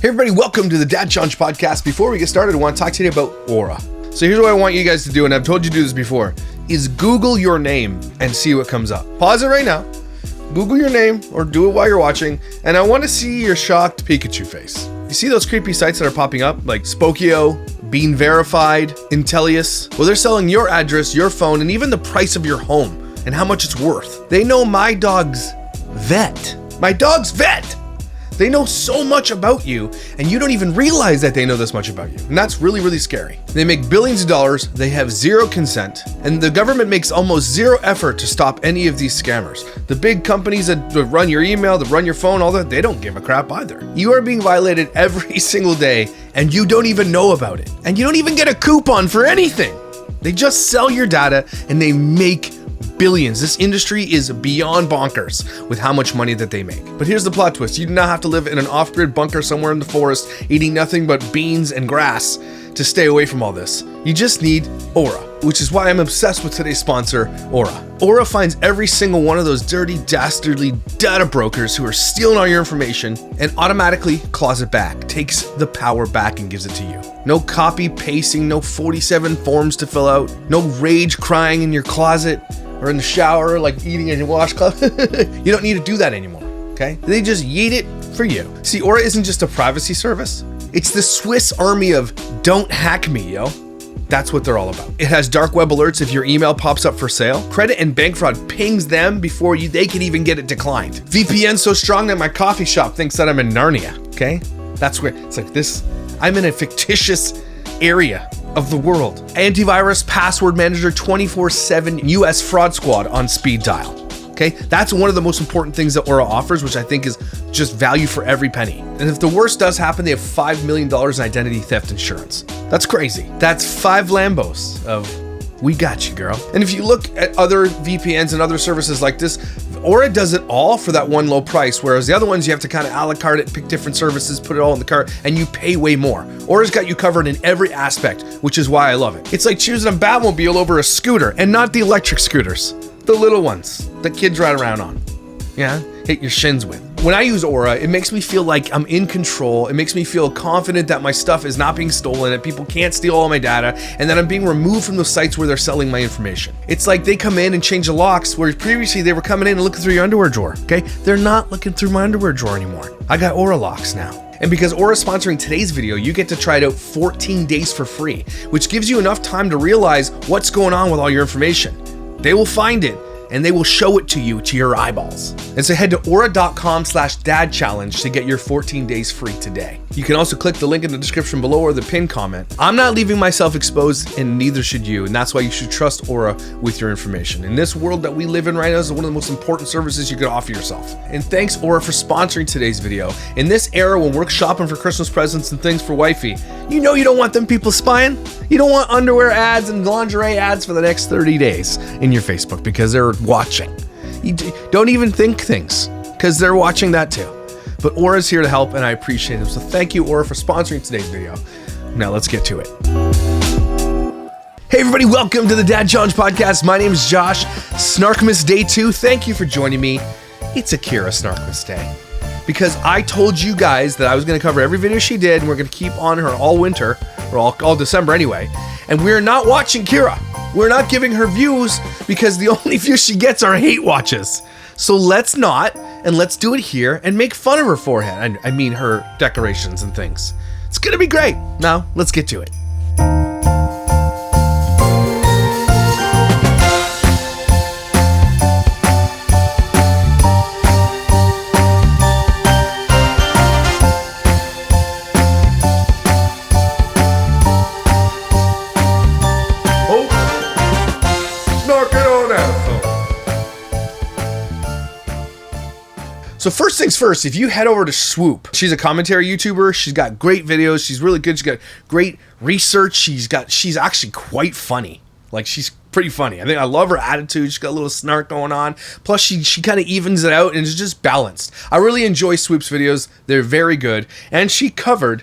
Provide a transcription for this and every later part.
Hey everybody, welcome to the Dad Challenge podcast. Before we get started, I want to talk to you about Aura. So here's what I want you guys to do, and I've told you to do this before, is Google your name and see what comes up. Pause it right now. Google your name or do it while you're watching, and I want to see your shocked Pikachu face. You see those creepy sites that are popping up like Spokio, Being Verified, Intellius? Well, they're selling your address, your phone, and even the price of your home and how much it's worth. They know my dog's vet. My dog's vet! They know so much about you, and you don't even realize that they know this much about you. And that's really, really scary. They make billions of dollars, they have zero consent, and the government makes almost zero effort to stop any of these scammers. The big companies that run your email, that run your phone, all that, they don't give a crap either. You are being violated every single day, and you don't even know about it. And you don't even get a coupon for anything. They just sell your data, and they make billions. This industry is beyond bonkers with how much money that they make. But here's the plot twist. You do not have to live in an off-grid bunker somewhere in the forest eating nothing but beans and grass to stay away from all this. You just need Aura, which is why I'm obsessed with today's sponsor, Aura. Aura finds every single one of those dirty, dastardly data brokers who are stealing all your information and automatically claws it back, takes the power back and gives it to you. No copy pasting, no 47 forms to fill out, no rage crying in your closet or in the shower, like eating in your washcloth. You don't need to do that anymore, okay? They just yeet it for you. See, Aura isn't just a privacy service. It's the Swiss army of don't hack me, yo. That's what they're all about. It has dark web alerts if your email pops up for sale. Credit and bank fraud pings them before they can even get it declined. VPN so strong that my coffee shop thinks that I'm in Narnia, okay? That's where, it's like this, I'm in a fictitious area of the world. Antivirus, password manager, 24/7 US fraud squad on speed dial. Okay, that's one of the most important things that Aura offers, which I think is just value for every penny. And if the worst does happen, they have $5 million in identity theft insurance. That's crazy. That's 5 Lambos of we got you, girl. And if you look at other VPNs and other services like this, Aura does it all for that one low price, whereas the other ones you have to kind of a la carte it, pick different services, put it all in the cart, and you pay way more. Aura's got you covered in every aspect, which is why I love it. It's like choosing a Batmobile over a scooter, and not the electric scooters, the little ones that kids ride around on. Yeah, hit your shins with. When I use Aura, it makes me feel like I'm in control. It makes me feel confident that my stuff is not being stolen, that people can't steal all my data, and that I'm being removed from those sites where they're selling my information. It's like they come in and change the locks, where previously they were coming in and looking through your underwear drawer, okay? They're not looking through my underwear drawer anymore. I got Aura locks now. And because Aura is sponsoring today's video, you get to try it out 14 days for free, which gives you enough time to realize what's going on with all your information. They will find it, and they will show it to you to your eyeballs. And so head to aura.com/dadchallenge to get your 14 days free today. You can also click the link in the description below or the pinned comment. I'm not leaving myself exposed, and neither should you, and that's why you should trust Aura with your information. In this world that we live in right now, is one of the most important services you can offer yourself. And thanks Aura for sponsoring today's video. In this era when we're shopping for Christmas presents and things for wifey, you know you don't want them people spying. You don't want underwear ads and lingerie ads for the next 30 days in your Facebook because they're watching. You don't even think things because they're watching that too. But Aura's here to help, and I appreciate it. So thank you, Aura, for sponsoring today's video. Now let's get to it. Hey everybody, welcome to the Dad Challenge podcast. My name is Josh. Snarkmas Day 2. Thank you for joining me. It's a Kyra Snarkmas Day. Because I told you guys that I was going to cover every video she did, and we're going to keep on her all winter, or all December anyway. And we're not watching Kyra. We're not giving her views because the only views she gets are hate watches. So let's not, and let's do it here and make fun of her forehead. I mean her decorations and things. It's gonna be great. Now, let's get to it. So first things first, if you head over to Swoop, she's a commentary YouTuber. She's got great videos. She's really good. She's got great research. She's actually quite funny. Like, she's pretty funny. I love her attitude. She's got a little snark going on. Plus, she kind of evens it out and is just balanced. I really enjoy Swoop's videos. They're very good. And she covered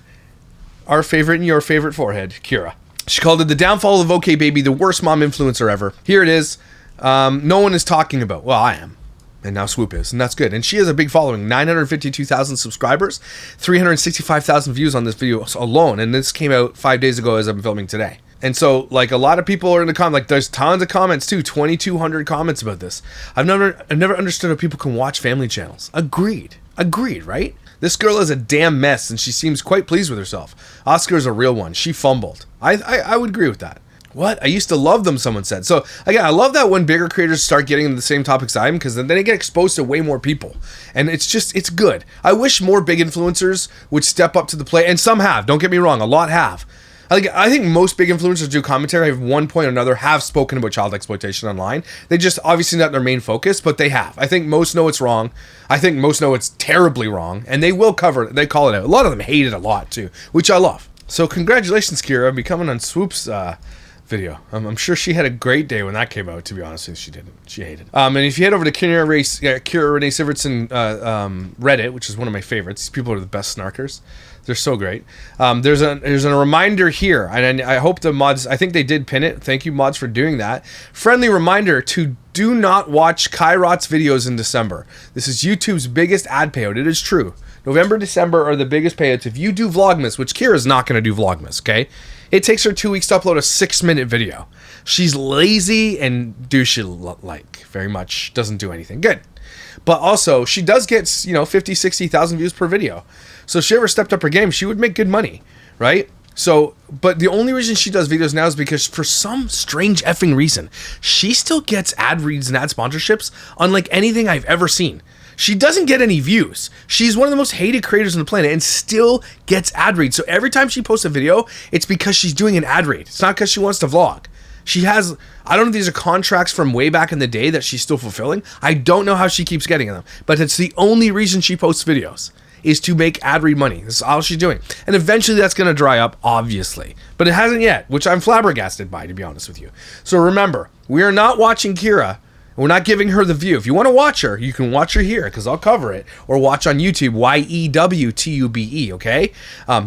our favorite and your favorite forehead, Kyra. She called it the downfall of OK Baby, the worst mom influencer ever. Here it is. No one is talking about. Well, I am. And now Swoop is, and that's good. And she has a big following, 952,000 subscribers, 365,000 views on this video alone. And this came out 5 days ago as I'm filming today. And so, like, a lot of people are in the comments, like, there's tons of comments too, 2,200 comments about this. I've never understood how people can watch family channels. Agreed, right? This girl is a damn mess, and she seems quite pleased with herself. Oscar is a real one. She fumbled. I would agree with that. What? I used to love them, someone said. So, again, I love that when bigger creators start getting into the same topics I am, because then they get exposed to way more people. And it's good. I wish more big influencers would step up to the plate, and some have. Don't get me wrong, a lot have. I think most big influencers do commentary at one point or another have spoken about child exploitation online. They just obviously not their main focus, but they have. I think most know it's wrong. I think most know it's terribly wrong, and they will cover it. They call it out. A lot of them hate it a lot too, which I love. So congratulations, Kyra, becoming on Swoop's video. I'm sure she had a great day when that came out, to be honest with you. She didn't. She hated it. And if you head over to Kyra Renee Sivertson Reddit, which is one of my favorites, these people are the best snarkers. They're so great. There's a reminder here, and I hope the mods, I think they did pin it. Thank you, mods, for doing that. Friendly reminder to do not watch Kyra's videos in December. This is YouTube's biggest ad payout. It is true. November, December are the biggest payouts. If you do Vlogmas, which Kyra's not going to do Vlogmas, okay? It takes her 2 weeks to upload a 6-minute video. She's lazy and douchey-like. Very much doesn't do anything good. But also, she does get, 50, 60,000 views per video. So if she ever stepped up her game, she would make good money, right? So, but the only reason she does videos now is because for some strange effing reason, she still gets ad reads and ad sponsorships unlike anything I've ever seen. She doesn't get any views. She's one of the most hated creators on the planet and still gets ad reads. So every time she posts a video, it's because she's doing an ad read. It's not because she wants to vlog. She has, I don't know if these are contracts from way back in the day that she's still fulfilling. I don't know how she keeps getting them, but it's the only reason she posts videos is to make ad read money. This is all she's doing. And eventually that's going to dry up, obviously. But it hasn't yet, which I'm flabbergasted by, to be honest with you. So remember, we are not watching Kyra. We're not giving her the view. If you want to watch her, you can watch her here because I'll cover it. Or watch on YouTube, YEWTUBE, okay?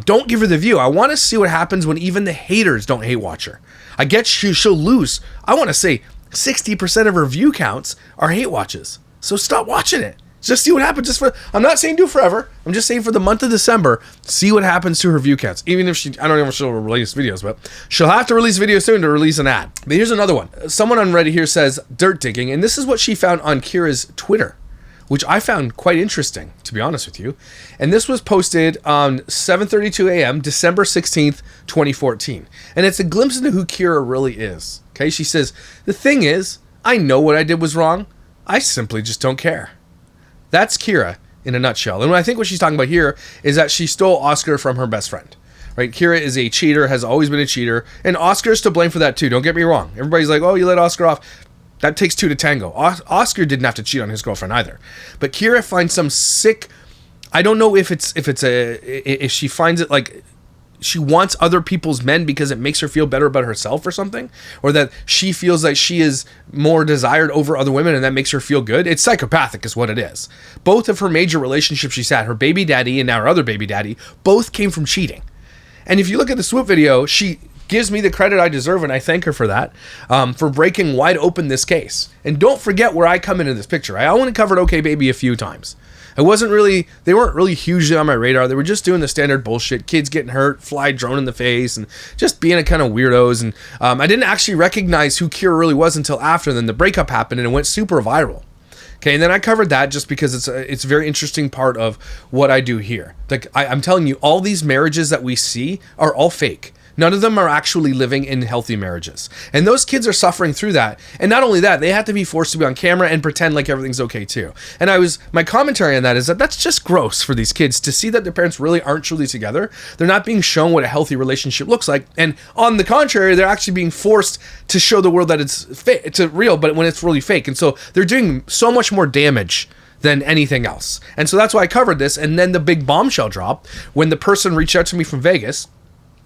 Don't give her the view. I want to see what happens when even the haters don't hate watch her. I get she'll lose. I want to say 60% of her view counts are hate watches. So stop watching it. Just see what happens. I'm not saying do forever. I'm just saying for the month of December, see what happens to her view counts. Even if I don't know if she'll release videos, but she'll have to release videos soon to release an ad. But here's another one. Someone on Reddit here says dirt digging, and this is what she found on Kyra's Twitter, which I found quite interesting, to be honest with you. And this was posted on 7:32 a.m., December 16th, 2014. And it's a glimpse into who Kyra really is. Okay, she says, the thing is, I know what I did was wrong. I simply just don't care. That's Kyra in a nutshell. And I think what she's talking about here is that she stole Oscar from her best friend. Right? Kyra is a cheater, has always been a cheater, and Oscar's to blame for that too. Don't get me wrong. Everybody's like, oh, you let Oscar off. That takes two to tango. Oscar didn't have to cheat on his girlfriend either. But Kyra finds some sick, I don't know if she finds it like she wants other people's men because it makes her feel better about herself or something, or that she feels like she is more desired over other women and that makes her feel good. It's psychopathic is what it is. Both of her major relationships she's had, her baby daddy and now her other baby daddy, both came from cheating. And if you look at the Swoop video, she gives me the credit I deserve, and I thank her for that, for breaking wide open this case. And don't forget where I come into this picture. I only covered OK Baby a few times. They weren't really hugely on my radar. They were just doing the standard bullshit, kids getting hurt, fly drone in the face, and just being a kind of weirdos. And I didn't actually recognize who Kyra really was until after. Then the breakup happened and it went super viral. Okay, and then I covered that just because it's a very interesting part of what I do here. Like I'm telling you, all these marriages that we see are all fake. None of them are actually living in healthy marriages. And those kids are suffering through that. And not only that, they have to be forced to be on camera and pretend like everything's okay too. And my commentary on that is that that's just gross for these kids to see that their parents really aren't truly together. They're not being shown what a healthy relationship looks like. And on the contrary, they're actually being forced to show the world that it's real, but when it's really fake. And so they're doing so much more damage than anything else. And so that's why I covered this. And then the big bombshell dropped when the person reached out to me from Vegas.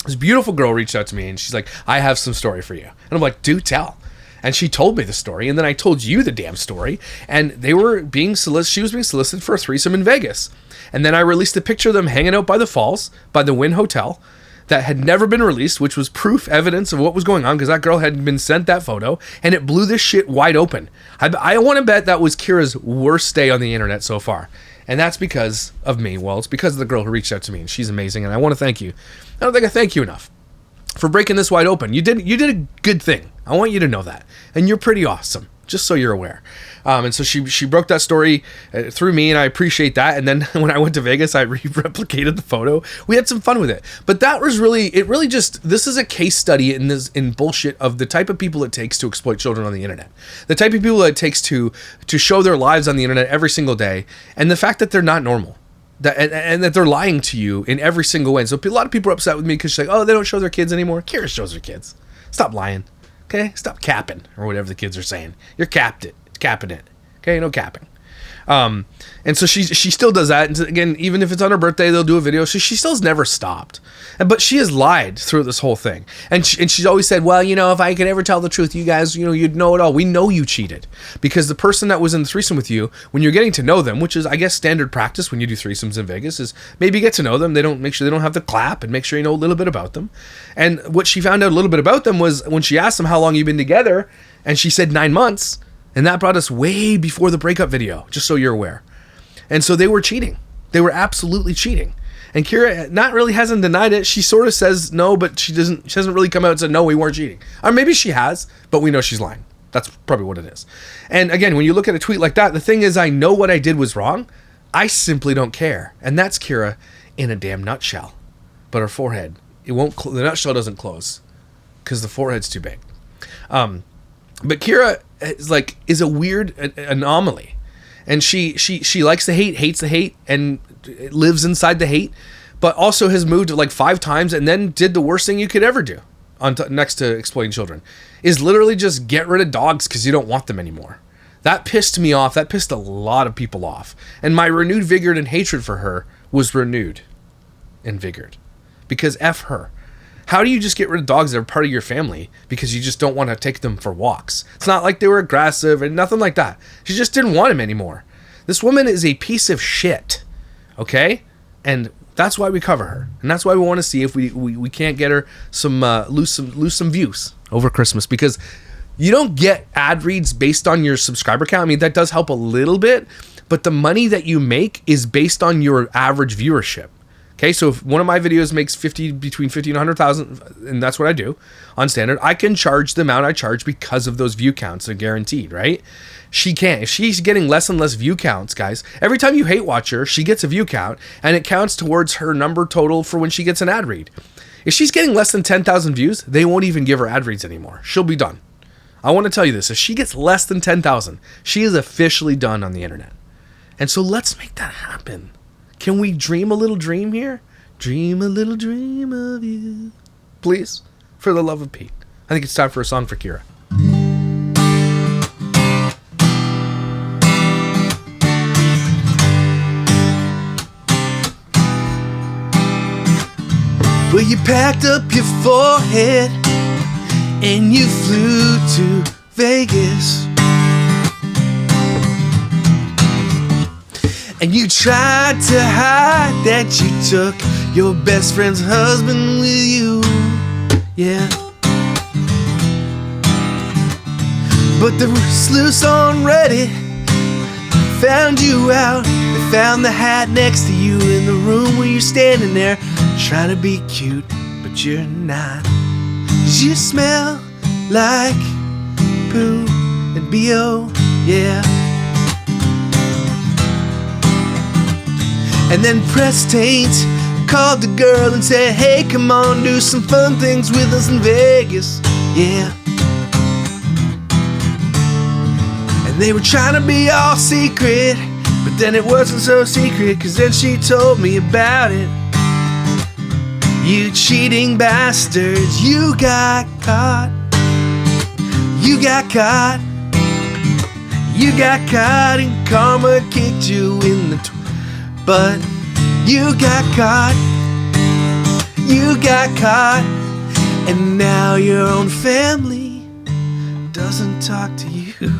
This beautiful girl reached out to me and she's like, I have some story for you. And I'm like, do tell. And she told me the story, and then I told you the damn story. And she was being solicited for a threesome in Vegas. And then I released a picture of them hanging out by the falls, by the Wynn Hotel. that had never been released, which was proof evidence of what was going on because that girl had been sent that photo and it blew this shit wide open. I want to bet that was Kyra's worst day on the internet so far. And that's because of me. Well, it's because of the girl who reached out to me, and she's amazing, and I want to thank you. I don't think I thank you enough for breaking this wide open. You did a good thing. I want you to know that. And you're pretty awesome, just so you're aware. And so she broke that story through me, and I appreciate that. And then when I went to Vegas, I replicated the photo. We had some fun with it. But that was this is a case study in bullshit of the type of people it takes to exploit children on the internet. The type of people it takes to show their lives on the internet every single day, and the fact that they're not normal. And that they're lying to you in every single way. And so a lot of people are upset with me because she's like, oh, they don't show their kids anymore. Kyra shows her kids. Stop lying. Okay? Stop capping, or whatever the kids are saying. You're capping it. Okay? No capping. And so she still does that. And again, even if it's on her birthday, they'll do a video. So she still has never stopped. But she has lied through this whole thing. And she's always said, well, if I could ever tell the truth, you guys, you'd know it all. We know you cheated. Because the person that was in the threesome with you, when you're getting to know them, which is, I guess, standard practice when you do threesomes in Vegas, is maybe get to know them. Make sure they don't have to clap, and make sure you know a little bit about them. And what she found out a little bit about them was when she asked them how long you've been together, and she said 9 months. And that brought us way before the breakup video, just so you're aware. And so they were cheating. They were absolutely cheating. And Kyra not really hasn't denied it. She sort of says no, but she hasn't really come out and said, no, we weren't cheating. Or maybe she has, but we know she's lying. That's probably what it is. And again, when you look at a tweet like that, the thing is, I know what I did was wrong. I simply don't care. And that's Kyra in a damn nutshell. But her forehead, the nutshell doesn't close because the forehead's too big. But Kyra is a weird anomaly, and she likes the hate, hates the hate, and lives inside the hate, but also has moved like 5 times and then did the worst thing you could ever do next to exploiting children, is literally just get rid of dogs because you don't want them anymore. That pissed me off. That pissed a lot of people off, and my renewed vigor and hatred for her was renewed and vigored because F her. How do you just get rid of dogs that are part of your family because you just don't want to take them for walks? It's not like they were aggressive and nothing like that. She just didn't want him anymore. This woman is a piece of shit, okay? And that's why we cover her. And that's why we want to see if we can't get her some lose some views over Christmas, because you don't get ad reads based on your subscriber count. I mean, that does help a little bit, but the money that you make is based on your average viewership. Okay, so if one of my videos makes between 50 and 100,000, and that's what I do on standard, I can charge the amount I charge because of those view counts. They're guaranteed, right? She can't. If she's getting less and less view counts, guys, every time you hate watch her, she gets a view count, and it counts towards her number total for when she gets an ad read. If she's getting less than 10,000 views, they won't even give her ad reads anymore. She'll be done. I want to tell you this. If she gets less than 10,000, she is officially done on the internet. And so let's make that happen. Can we dream a little dream here? Dream a little dream of you. Please, for the love of Pete. I think it's time for a song for Kyra. Well, you packed up your forehead and you flew to Vegas. And you tried to hide that you took your best friend's husband with you, yeah. But the sleuths on Reddit found you out. They found the hat next to you in the room where you're standing there trying to be cute, but you're not. 'Cause you smell like poo and B.O., yeah. And then Press Taint called the girl and said, hey, come on, do some fun things with us in Vegas, yeah. And they were trying to be all secret, but then it wasn't so secret, 'cause then she told me about it. You cheating bastards, you got caught. You got caught. You got caught and karma kicked you in the but you got caught. You got caught. And now your own family doesn't talk to you.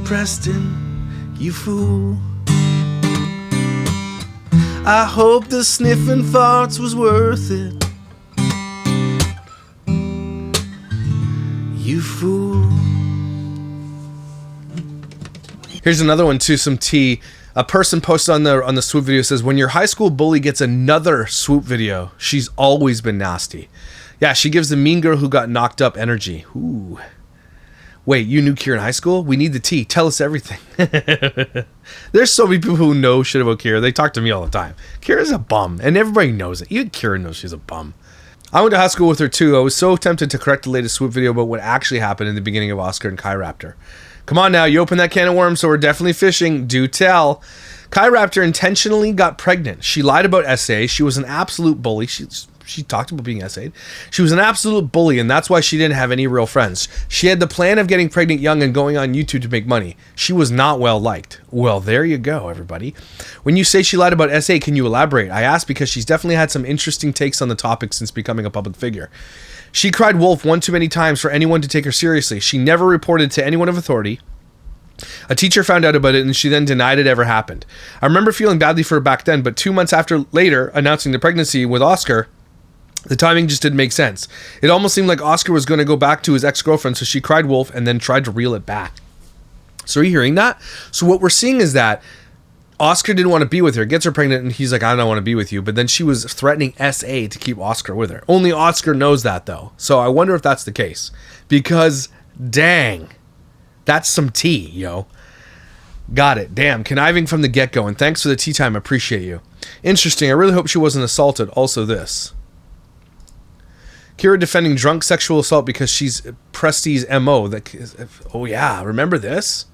Preston, you fool. I hope the sniffing farts was worth it. You fool. Here's another one too, some tea. A person posted on the swoop video says, when your high school bully gets another swoop video, she's always been nasty. Yeah, she gives the mean girl who got knocked up energy. Ooh. Wait, you knew Kyra in high school? We need the tea. Tell us everything. There's so many people who know shit about Kyra. They talk to me all the time. Kyra's a bum, and everybody knows it. Even Kyra knows she's a bum. I went to high school with her too. I was so tempted to correct the latest swoop video about what actually happened in the beginning of Oscar and Kyra. Come on now, you open that can of worms, so we're definitely fishing. Do tell. Kyra intentionally got pregnant. She lied about SA. She was an absolute bully. She talked about being SA'd. She was an absolute bully, and that's why she didn't have any real friends. She had the plan of getting pregnant young and going on YouTube to make money. She was not well liked. Well, there you go, everybody. When you say she lied about SA, can you elaborate? I asked because she's definitely had some interesting takes on the topic since becoming a public figure. She cried wolf one too many times for anyone to take her seriously. She never reported to anyone of authority. A teacher found out about it and she then denied it ever happened. I remember feeling badly for her back then, but 2 months later, announcing the pregnancy with Oscar, the timing just didn't make sense. It almost seemed like Oscar was going to go back to his ex-girlfriend, so she cried wolf and then tried to reel it back. So are you hearing that? So what we're seeing is that Oscar didn't want to be with her, gets her pregnant, and he's like, I don't want to be with you. But then she was threatening SA to keep Oscar with her. Only Oscar knows that, though. So I wonder if that's the case. Because, dang, that's some tea, yo. Got it. Damn, conniving from the get-go. And thanks for the tea time. Appreciate you. Interesting. I really hope she wasn't assaulted. Also this. Kyra defending drunk sexual assault because she's Presti's MO. Oh, yeah. Remember this?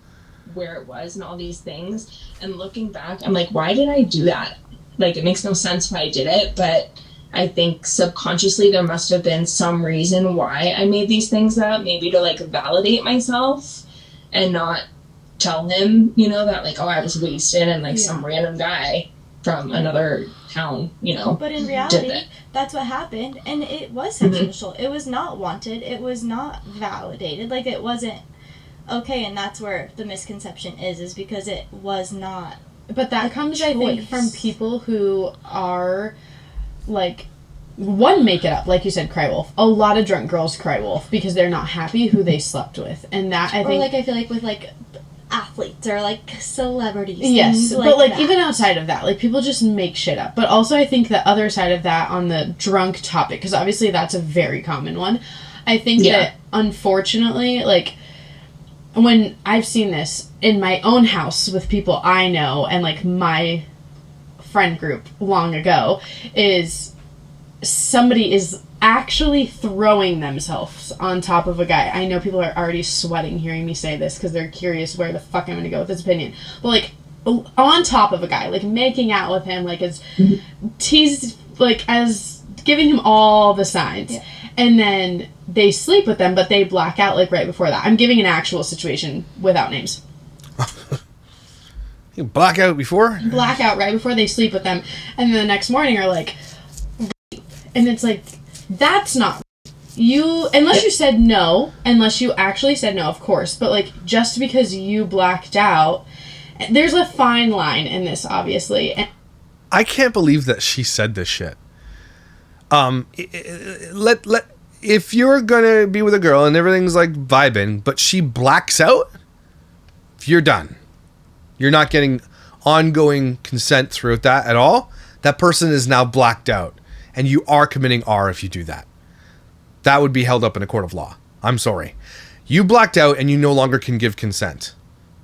Where it was and all these things, and looking back I'm like, why did I do that? Like, it makes no sense why I did it, but I think subconsciously there must have been some reason why I made these things up, maybe to like validate myself and not tell him, you know, that like, oh, I was wasted and like some random guy from another town, you know. But in reality, that's what happened, and it was sexual assault. It was not wanted. It was not validated. Like, it wasn't okay, and that's where the misconception is because it was not. But that comes, I think, from people who are, like, one, make it up, like you said, cry wolf. A lot of drunk girls cry wolf because they're not happy who they slept with, and that, I think... Or, like, I feel like with, like, athletes or, like, celebrities. Yes, but, like, even outside of that, like, people just make shit up. But also, I think the other side of that on the drunk topic, because obviously that's a very common one, I think that, unfortunately, like... When I've seen this in my own house with people I know and, like, my friend group long ago, is somebody is actually throwing themselves on top of a guy. I know people are already sweating hearing me say this because they're curious where the fuck I'm going to go with this opinion. But, like, on top of a guy, like, making out with him, like, as teased, like, as giving him all the signs. Yeah. And then they sleep with them, but they black out, like, right before that. I'm giving an actual situation without names. You black out before? Black out right before they sleep with them. And then the next morning are like, and it's like, that's not you, unless you said no, unless you actually said no, of course. But, like, just because you blacked out, there's a fine line in this, obviously. And I can't believe that she said this shit. If you're gonna be with a girl and everything's like vibing, but she blacks out, you're done. You're not getting ongoing consent throughout that at all. That person is now blacked out, and you are committing R if you do that. That would be held up in a court of law. I'm sorry. You blacked out and you no longer can give consent.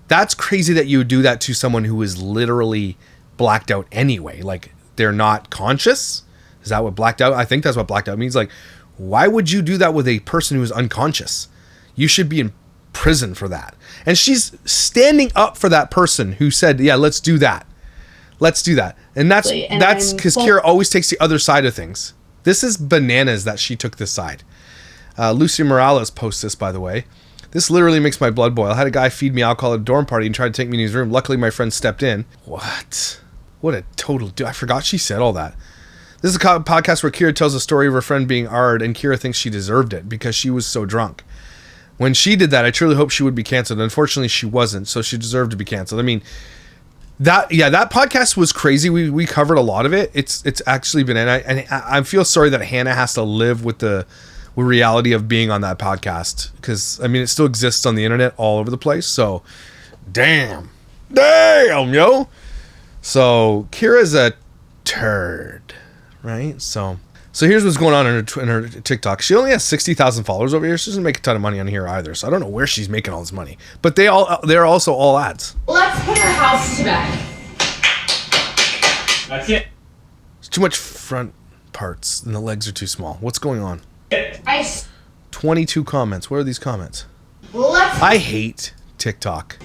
That's crazy that you would do that to someone who is literally blacked out anyway. Like, they're not conscious. Is that what blacked out? I think that's what blacked out means. Like, why would you do that with a person who is unconscious? You should be in prison for that. And she's standing up for that person who said, yeah, let's do that. Let's do that. And that's because Kyra always takes the other side of things. This is bananas that she took this side. Lucy Morales posts this, by the way. This literally makes my blood boil. I had a guy feed me alcohol at a dorm party and tried to take me in his room. Luckily, my friend stepped in. What? What a total... I forgot she said all that. This is a podcast where Kyra tells a story of her friend being R'd, and Kyra thinks she deserved it because she was so drunk. When she did that, I truly hoped she would be canceled. Unfortunately, she wasn't, so she deserved to be canceled. I mean, that podcast was crazy. We covered a lot of it. It's actually been, and I feel sorry that Hannah has to live with reality of being on that podcast, because I mean it still exists on the internet all over the place. So damn yo. So Kyra's a turd, right? So here's what's going on in her TikTok. She only has 60,000 followers over here. She doesn't make a ton of money on here either. So I don't know where she's making all this money. But they're also all ads. Let's put our house to bed. That's it. There's too much front parts and the legs are too small. What's going on? 22 comments. Where are these comments? I hate TikTok.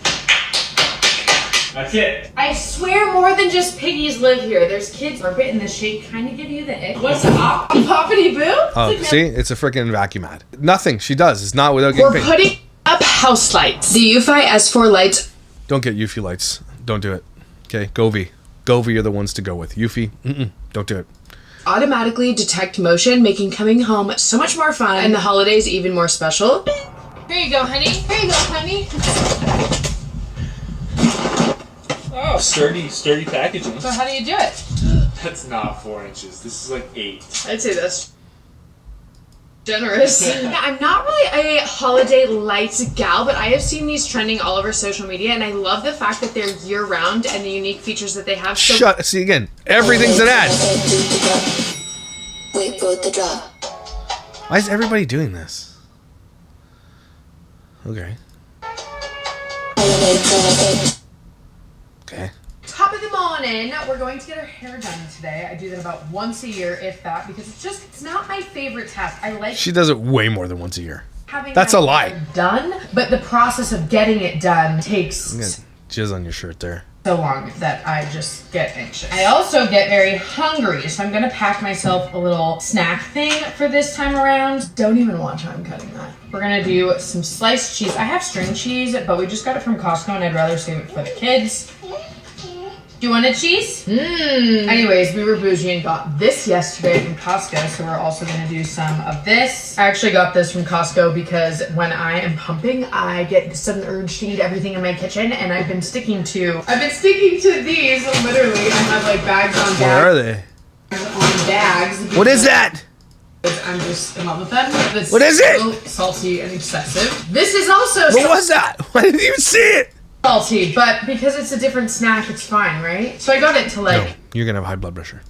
That's it. I swear more than just piggies live here. There's kids are bit in the shape, kind of give you the ick. What's up? Poppity boo? Oh, see? It's a freaking vacuum ad. Nothing she does is not without getting paid. We're putting up house lights. The UFI S4 lights. Don't get Eufy lights. Don't do it. Okay, Govee. Govee are the ones to go with. Eufy, don't do it. Automatically detect motion, making coming home so much more fun and the holidays even more special. Here you go, honey. Here you go, honey. Oh, sturdy packaging. So how do you do it? That's not 4 inches. This is like 8. I'd say that's generous. Yeah, I'm not really a holiday lights gal, but I have seen these trending all over social media, and I love the fact that they're year-round and the unique features that they have. So See, again, everything's an ad. Wait for the drop. Why is everybody doing this? Okay. Okay. Top of the morning, we're going to get our hair done today. I do that about once a year, if that, because it's not my favorite task. I like She does it way more than once a year. having That's my a lie. hair done, but the process of getting it done takes I'm gonna jizz on your shirt there. so long that I just get anxious. I also get very hungry, so I'm gonna pack myself a little snack thing for this time around. Don't even watch how I'm cutting that. We're gonna do some sliced cheese. I have string cheese, but we just got it from Costco and I'd rather save it for the kids. Do you want a cheese? Anyways, we were bougie and got this yesterday from Costco, so we're also gonna do some of this. I actually got this from Costco because when I am pumping, I get a sudden urge to eat everything in my kitchen, and I've been sticking to these, literally. I have like bags on bags. Where are they? On bags. What is that? I'm just in love with them. It's What is it? so salty and excessive. This is also What was that? I didn't even see it. salty, but because it's a different snack, it's fine, right? So I got it to like No, you're gonna have high blood pressure.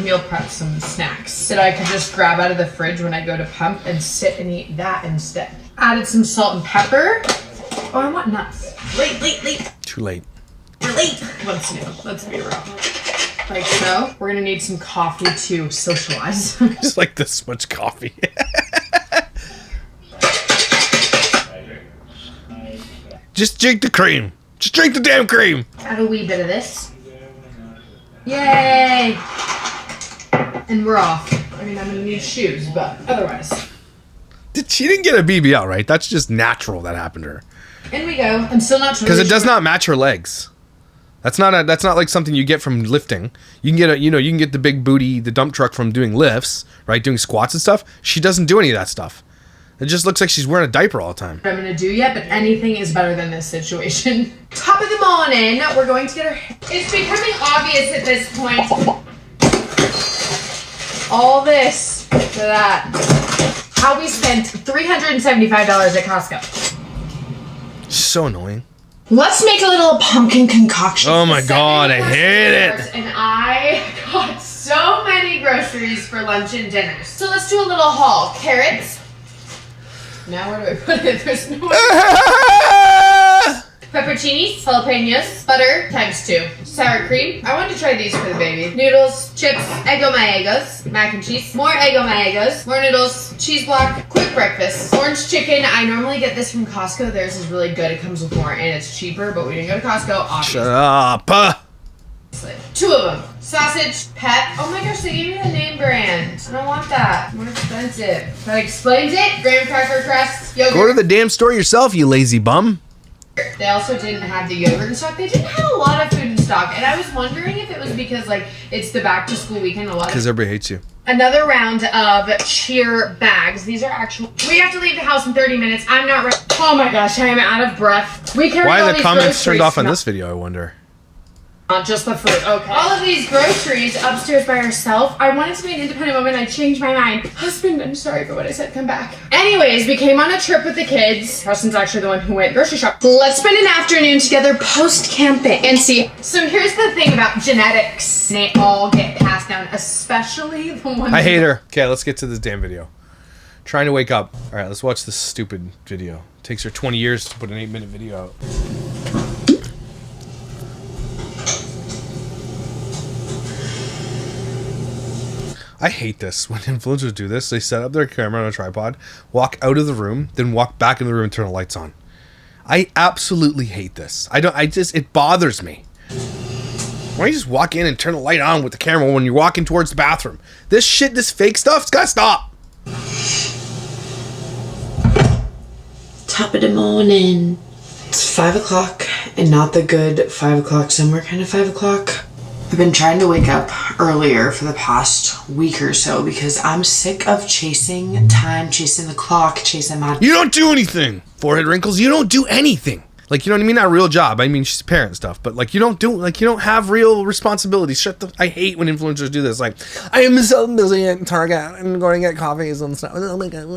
meal prep some snacks that I could just grab out of the fridge when I go to pump and sit and eat that instead. Added some salt and pepper. Oh, I want nuts. Late. Too late. We're late. Let's be real. Like so. We're gonna need some coffee to socialize. Just like this much coffee. Just drink the cream. Just drink the damn cream. Add a wee bit of this. Yay! And we're off. I mean, I'm gonna need shoes, but otherwise. She didn't get a BBL, right? That's just natural that happened to her. In we go. I'm still not Because it does not match her legs. That's not like something you get from lifting. You can get you can get the big booty, the dump truck from doing lifts, right? Doing squats and stuff. She doesn't do any of that stuff. It just looks like she's wearing a diaper all the time. I'm gonna do yet, but anything is better than this situation. Top of the morning, we're going to get our hair. It's becoming obvious at this point. All this for that. How we spent $375 at Costco. So annoying. Let's make a little pumpkin concoction. Oh my God, I hate it. And I got so many groceries for lunch and dinner. So let's do a little haul. Carrots. Now where do I put it? There's no pepperoncinis, jalapenos, butter ×2, sour cream. I wanted to try these for the baby. Noodles, chips, Eggo Maegos, mac and cheese, more Eggo Maegos, more noodles, cheese block, quick breakfast, orange chicken. I normally get this from Costco. Theirs is really good. It comes with more and it's cheaper, but we didn't go to Costco. Obviously. Shut up. 2 of them. Sausage, pep. Oh my gosh, they gave me the name brand. I don't want that. More expensive. That explains it. Graham cracker crust, yogurt. Go to the damn store yourself, you lazy bum. They also didn't have the yogurt in stock. They didn't have a lot of food in stock. And I was wondering if it was because, like, it's the back to school weekend. Because everybody hates you. Another round of cheer bags. These are actual. We have to leave the house in 30 minutes. I'm not ready. Oh my gosh, I am out of breath. We carry Why all are the these comments turned groceries. off on this video, I wonder? Not just the fruit, okay. All of these groceries upstairs by herself. I wanted to be an independent woman. I changed my mind. Husband, I'm sorry for what I said. Come back. Anyways, we came on a trip with the kids. Preston's actually the one who went grocery shop. Let's spend an afternoon together post-camping and see. So here's the thing about genetics. They all get passed down, especially the ones... I hate her. Okay, let's get to this damn video. Trying to wake up. All right, let's watch this stupid video. It takes her 20 years to put an 8-minute video out. I hate this. When influencers do this, they set up their camera on a tripod, walk out of the room, then walk back in the room and turn the lights on. I absolutely hate this. It bothers me. Why don't you just walk in and turn the light on with the camera when you're walking towards the bathroom? This fake stuff, it's gotta stop. Top of the morning. It's 5 o'clock, and not the good 5 o'clock somewhere kind of 5 o'clock. I've been trying to wake up earlier for the past week or so because I'm sick of chasing time, chasing the clock, chasing my... You don't do anything. Forehead wrinkles, you don't do anything. Like, you know what I mean? Not a real job. I mean, she's parent stuff, but like, you don't have real responsibilities. I hate when influencers do this. Like, I am so busy at Target and going to get coffees and stuff. Oh my God.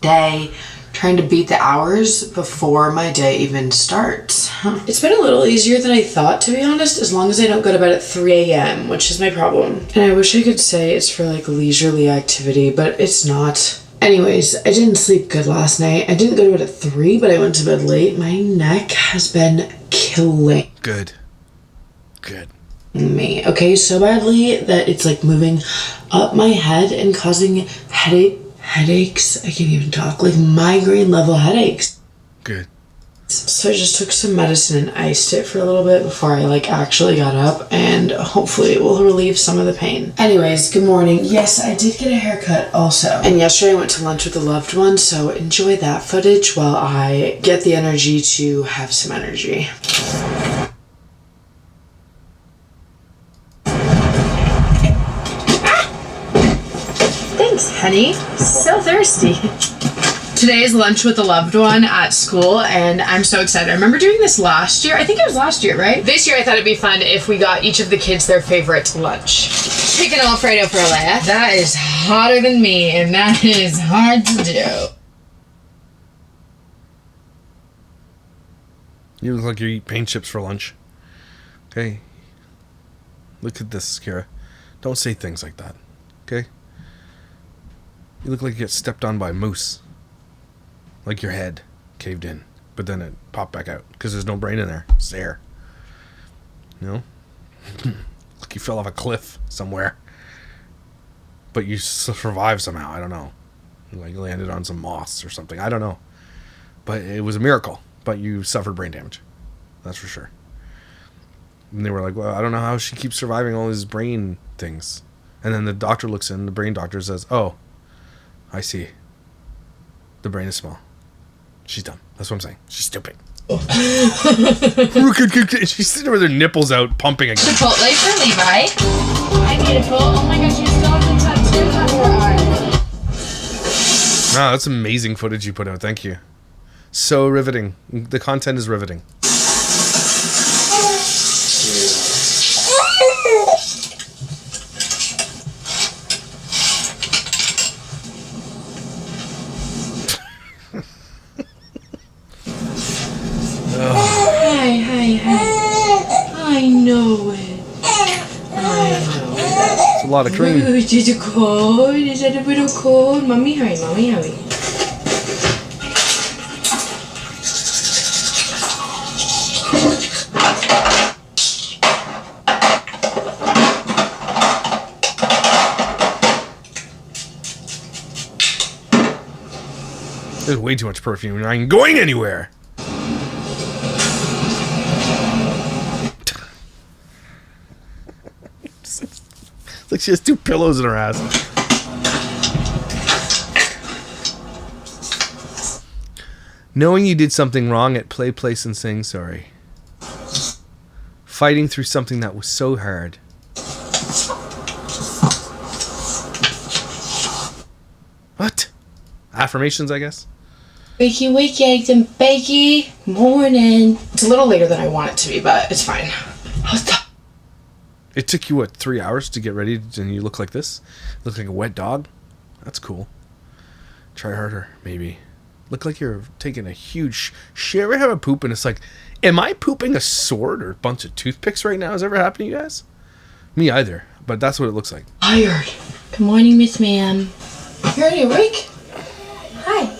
Day trying to beat the hours before my day even starts. It's been a little easier than I thought, to be honest, as long as I don't go to bed at 3 a.m., which is my problem. And I wish I could say it's for like leisurely activity, but it's not. Anyways, I didn't sleep good last night. I didn't go to bed at 3, but I went to bed late. My neck has been killing. Good. Me. Okay, so badly that it's like moving up my head and causing headaches. I can't even talk. Like migraine level headaches. Good. So I just took some medicine and iced it for a little bit before I like actually got up, and hopefully it will relieve some of the pain. Anyways, good morning. Yes, I did get a haircut also. And yesterday I went to lunch with a loved one, so enjoy that footage while I get the energy to have some energy. Thanks, honey. So thirsty. Today is lunch with a loved one at school, and I'm so excited. I remember doing this last year. I think it was last year, right? This year I thought it'd be fun if we got each of the kids their favorite lunch. Chicken Alfredo for Alea. That is hotter than me, and that is hard to do. You look like you eat paint chips for lunch. Okay? Look at this, Kyra. Don't say things like that. Okay? You look like you get stepped on by a moose. Like your head caved in, but then it popped back out because there's no brain in there. It's air. You know? Like you fell off a cliff somewhere, but you survived somehow. I don't know. You like landed on some moss or something. I don't know. But it was a miracle. But you suffered brain damage. That's for sure. And they were like, well, I don't know how she keeps surviving all these brain things. And then the doctor looks in, the brain doctor says, oh, I see. The brain is small. She's dumb. That's what I'm saying. She's stupid. She's sitting with her nipples out, pumping again. Chipotle for Levi. I need a full. Oh my gosh, you still have the tattoos on your arm. Wow, that's amazing footage you put out. Thank you. So riveting. The content is riveting. Hi. I know it. It's a lot of cream. Is it cold? Is it a little cold? Mommy, hurry. There's way too much perfume and I ain't going anywhere. It's like she has 2 pillows in her ass. Knowing you did something wrong at play, place, and saying sorry. Fighting through something that was so hard. What? Affirmations, I guess? Wakey, wakey, eggs and bakey. Morning. It's a little later than I want it to be, but it's fine. It took you, what, 3 hours to get ready and you look like this? Look like a wet dog? That's cool. Try harder, maybe. Look like you're taking a huge shit. You ever have a poop and it's like, am I pooping a sword or a bunch of toothpicks right now? Has that ever happened to you guys? Me either, but that's what it looks like. Tired. Good morning, Miss Ma'am. You already awake? Hi.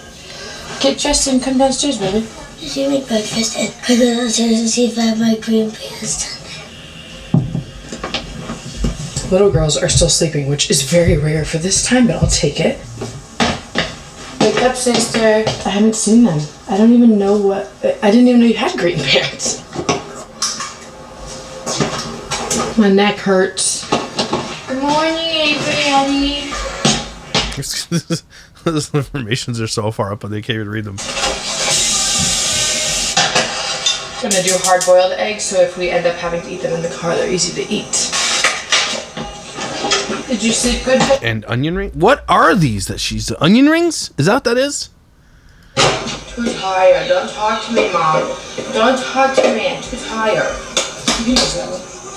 Get dressed and come downstairs, baby. Did you make breakfast and I go downstairs and see if I have my green pants done? Little girls are still sleeping, which is very rare for this time, but I'll take it. Wake up, sister. I haven't seen them. I don't even know what... I didn't even know you had green pants. My neck hurts. Good morning, Avery. Those informations are so far up, but they can't even read them. I'm gonna do hard-boiled eggs, so if we end up having to eat them in the car, they're easy to eat. Did you sleep good? And onion ring? What are these that she's... Onion rings? Is that what that is? Too tired. Don't talk to me, Mom. Don't talk to me. I'm too tired. I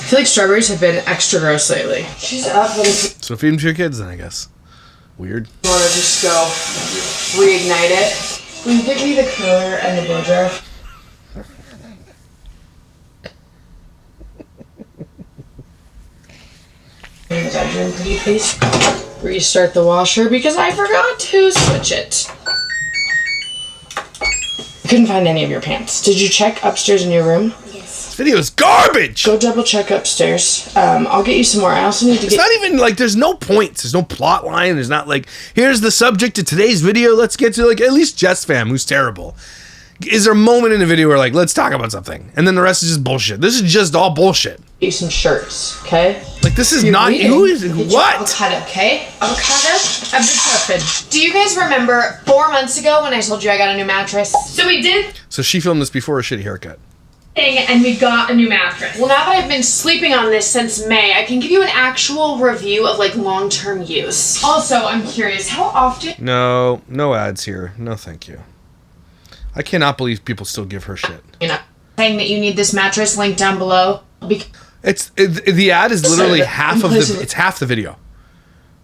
feel like strawberries have been extra gross lately. She's up. So feed them to your kids then, I guess. Weird. You wanna just go reignite it? Will you give me the curler and the blow jar? In the bedroom, pretty please. Restart the washer because I forgot to switch it. I couldn't find any of your pants. Did you check upstairs in your room? This video is garbage! Go double check upstairs. I'll get you some more. I also need to It's get... not even like, there's no points. There's no plot line. There's not like, here's the subject of today's video. Let's get to like, at least Jess fam, who's terrible. Is there a moment in the video where like, let's talk about something? And then the rest is just bullshit. This is just all bullshit. Get you some shirts, okay? Like, this is not, who is, what? Avocado, okay? Avocado, ibuprofen. Do you guys remember 4 months ago when I told you I got a new mattress? So we did So she filmed this before a shitty haircut. and we got a new mattress. Well, now that I've been sleeping on this since May, I can give you an actual review of like long-term use. Also, I'm curious, how often... No ads here. No, thank you. I cannot believe people still give her shit. You know, saying that you need this mattress, link down below. The ad is literally half of the, it's half the video.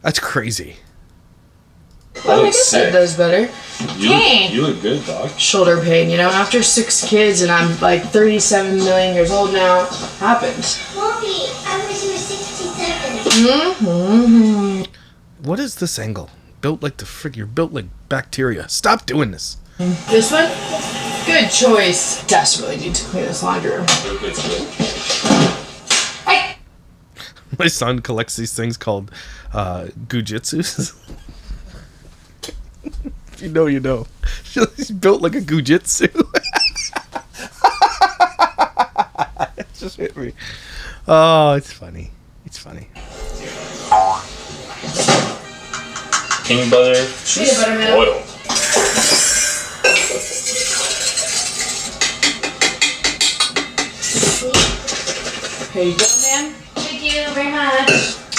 That's crazy. Well, I guess it does better. You look good, dog. Shoulder pain, you know, after 6 kids and I'm like 37 million years old now, happens. Mommy, I was 67. Mm-hmm. What is this angle? Built like the frig, you're built like bacteria. Stop doing this. This one? Good choice. Desperately need to clean this laundry room. Hey! My son collects these things called gujitsus. If you know, you know. She's built like a gujitsu. It just hit me. Oh, it's funny. It's funny. King butter. Peanut butter milk. Oil. Here you go, ma'am. Thank you very much.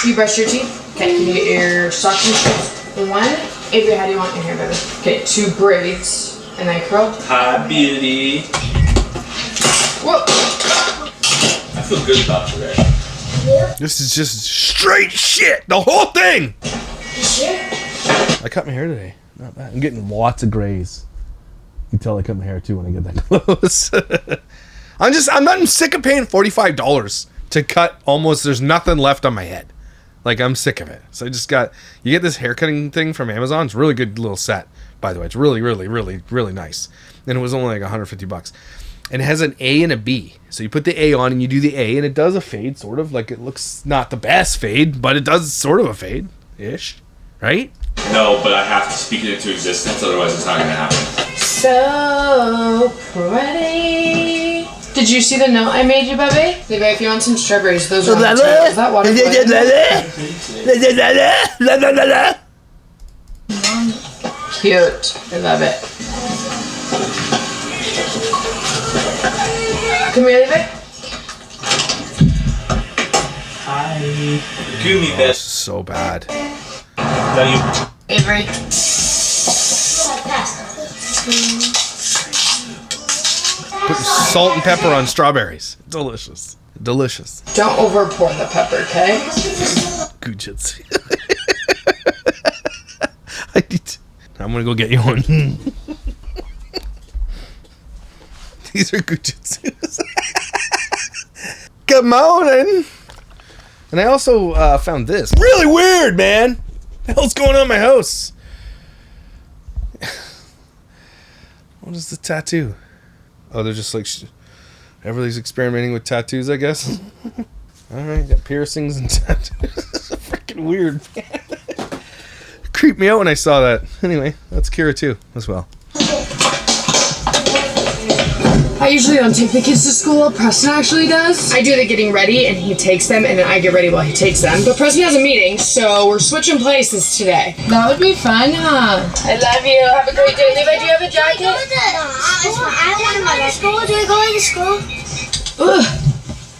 You brush your teeth? Okay, can you get your stocking shoes? 1. Avery, how do you want your hair, baby? Okay, 2 braids. And then curl. Hi, beauty. Whoa! I feel good about today. This is just straight shit. The whole thing. You sure? I cut my hair today. Not bad. I'm getting lots of grays. You can tell I cut my hair too when I get that close. I'm sick of paying $45 to cut almost, there's nothing left on my head. Like, I'm sick of it. So I just you get this hair cutting thing from Amazon. It's a really good little set, by the way. It's really, really, really, really nice. And it was only like $150. And it has an A and a B. So you put the A on and you do the A and it does a fade, sort of. Like, it looks not the best fade, but it does sort of a fade-ish. Right? No, but I have to speak it into existence, otherwise it's not gonna happen. So pretty. Did you see the note I made you, baby? Baby, if you want some strawberries, those are on the table. Is that water? Cute. I love it. Come here, baby. Hi. Give me This this. is so bad. Now you. Avery. Putting salt and pepper on strawberries. Delicious. Delicious. Don't over pour the pepper, okay? Gujitsu. I'm gonna go get you one. These are Gujitsus. Good morning. And I also found this. Really weird, man. What the hell's going on in my house? What is the tattoo? Oh, they're just like everybody's experimenting with tattoos, I guess. All right, got piercings and tattoos. Freaking weird, man. Creeped me out when I saw that. Anyway, that's Kyra too, as well. I usually don't take the kids to school. Preston actually does. I do the getting ready, and he takes them, and then I get ready while he takes them. But Preston has a meeting, so we're switching places today. That would be fun, huh? I love you. Have a great day. Levi, do you have a jacket? I want to go to school. Do we go to school? Ugh.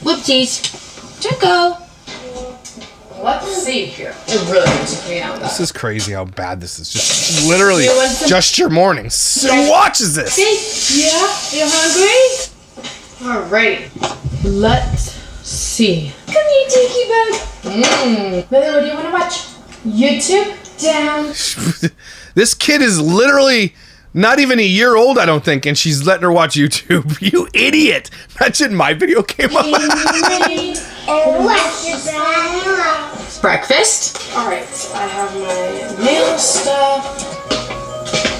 Whoopsies. Checo. Let's see here. It really makes me out. This is crazy how bad this is. Just literally just your mornings. Who watches this? Yeah? You hungry? Alright. Let's see. Come here, Tiki Bug. Lily, what do you want to watch? YouTube? Down. This kid is literally not even a year old, I don't think, and she's letting her watch YouTube. You idiot! Imagine my video came up. Breakfast. Alright, so I have my nail stuff.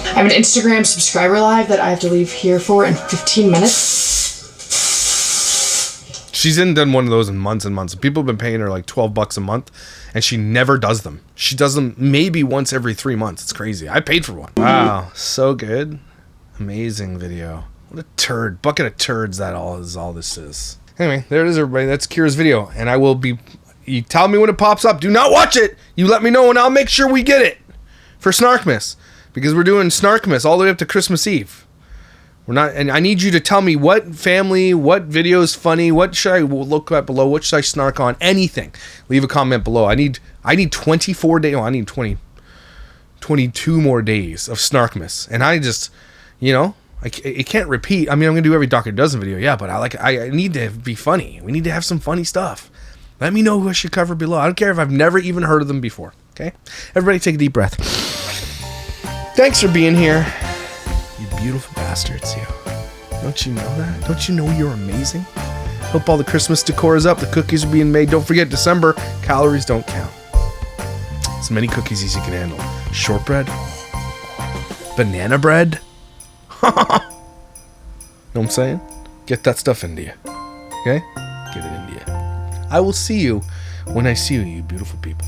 I have an Instagram subscriber live that I have to leave here for in 15 minutes. She's done one of those in months and months. People have been paying her like $12 a month, and she never does them. She does them maybe once every 3 months. It's crazy. I paid for one. Wow, so good. Amazing video. What a turd. Bucket of turds that all this is. Anyway, there it is, everybody. That's Kyra's video, and I will be... You tell me when it pops up. Do not watch it. You let me know, and I'll make sure we get it for Snarkmas, because we're doing Snarkmas all the way up to Christmas Eve. We're not, and I need you to tell me what family, what video is funny, what should I look at below, what should I snark on, anything. Leave a comment below. I need 24 days. Oh, I need 22 more days of Snarkmas, and I just, it can't repeat. I mean, I'm gonna do every Dr. Dozen video, yeah, but I need to be funny. We need to have some funny stuff. Let me know who I should cover below. I don't care if I've never even heard of them before. Okay, everybody, take a deep breath. Thanks for being here. You beautiful bastards, you. Don't you know that? Don't you know you're amazing? Hope all the Christmas decor is up. The cookies are being made. Don't forget, December, calories don't count. As many cookies as you can handle. Shortbread. Banana bread. Know what I'm saying? Get that stuff into you. Okay? Get it into you. I will see you when I see you, you beautiful people.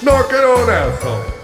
Snark it on, asshole.